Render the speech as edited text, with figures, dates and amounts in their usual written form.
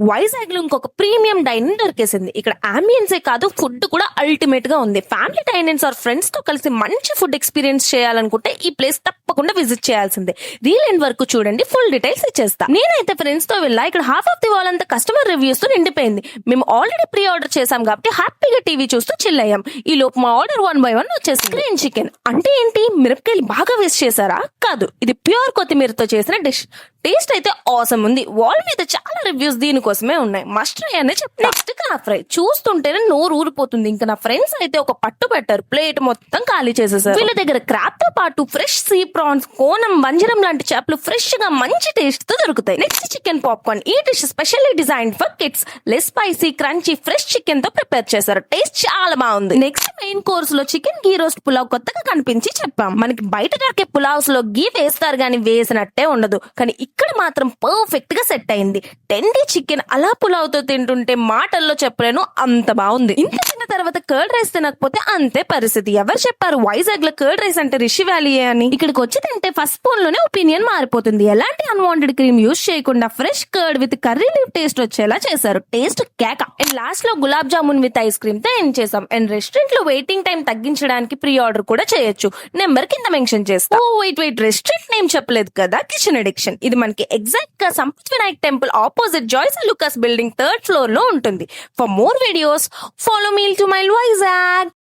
వైజాగ్ లో ఇంకొక premium dining దొరికేసింది. ఇక్కడ అంబియన్సే కాదు, ఫుడ్ కూడా అల్టిమేట్ గా ఉంది. ఫ్యామిలీ డైనింగ్స్ ఆర్ ఫ్రెండ్స్ తో కలిసి మంచి ఫుడ్ ఎక్స్పీరియన్స్ చేయాలనుకుంటే ఈ ప్లేస్ తప్పకుండా విజిట్ చేయాల్సిందే. రీల్ ఎండ్ వరకు చూడండి, ఫుల్ డీటెయిల్స్ ఇచ్చేస్తా. నేనైతే ఫ్రెండ్స్ తో వెళ్ళా. ఇక్కడ హాఫ్ ఆఫ్ ది వాల్ అంతా కస్టమర్ రివ్యూస్ తో నిండిపోయింది. మేము ఆల్రెడీ ప్రీ ఆర్డర్ చేసాం కాబట్టి హ్యాపీగా టీవీ చూస్తూ చిల్ అయ్యాం. ఈ లోపు మా ఆర్డర్ 1 by 1 వచ్చేసింది. గ్రీన్ చికెన్ అంటే ఏంటి? మిరపకాయలు బాగా వేస్ట్ చేశారా? కాదు, ఇది ప్యూర్ కొత్తిమీరతో చేసిన డిష్. టేస్ట్ అయితే ఆసమ్ ఉంది. వాల్ మీద చాలా రివ్యూస్ దీనికోసమే ఉన్నాయి. మస్ట్ ట్రై అనే చెప్తా. నెక్స్ట్ కా ఫ్రై చూస్తుంటేనే నోరు ఊరిపోతుంది. ఇంకా నా ఫ్రెండ్స్ అయితే ఒక పట్టు పెట్టారు, ప్లేట్ మొత్తం ఖాళీ చేసేసారు. వీళ్ళ దగ్గర క్రాబ్ తో పాటు ఫ్రెష్ సీ ప్రాన్స్, కోనం, వంజరం లాంటి చేపలు ఫ్రెష్ గా మంచి టేస్ట్ తో దొరుకుతాయి. Next chicken popcorn. ఈ dish specially design for kids. Less spicy, crunchy, fresh chicken తో ప్రిపేర్ చేశారు. టేస్ట్ చాలా బాగుంది. నెక్స్ట్ మెయిన్ కోర్స్ లో చికెన్ గీ రోస్ట్ పులావ్ కొత్తగా కనిపించి చెప్పాం. మనకి బయట దొరికే పులావ్స్ లో గీ వేస్తారు గానీ వేసినట్టే ఉండదు, కానీ ఇక్కడ మాత్రం పర్ఫెక్ట్ గా సెట్ అయింది. 10D చికెన్ అలా పులావ్ తో తింటుంటే మాటల్లో చెప్పలేను, అంత బాగుంది. ఇంత తిన్న తర్వాత కర్డ్ రైస్ తినకపోతే అంతే పరిస్థితి. ఎవరు చెప్పారు వైజాగ్ లో కర్డ్ రైస్ అంటే రిషి వ్యాలీయే అని? ఇక్కడికి వచ్చి తింటే ఫస్ట్ స్పూన్ లోనే ఒపీనియన్ మారిపోతుంది. ఎలాంటి అన్వాంటెడ్ క్రీమ్ యూజ్ చేయకుండా fresh curd with curry leave taste వచ్చేలా చేశారు. టేస్ట్ కేక. అండ్ లాస్ట్ లో gulab jamun with ice cream తో ఎండ్ చేసాం. అండ్ రెస్టారెంట్ లో వెయిటింగ్ టైం తగ్గించడానికి ప్రీ ఆర్డర్ కూడా చేయొచ్చు. నెంబర్ కింద మెన్షన్ చేస్తా. ఓ వెయిట్, రెస్టారెంట్ నేమ్ చెప్పలేదు కదా, కిచెన్ అడిక్షన్. ఇది మనకి ఎగ్జాక్ట్ గా Sampath Vinayak temple opposite Joyalukkas building 3rd floor లో ఉంటుంది. For more videos follow me to my Vizag.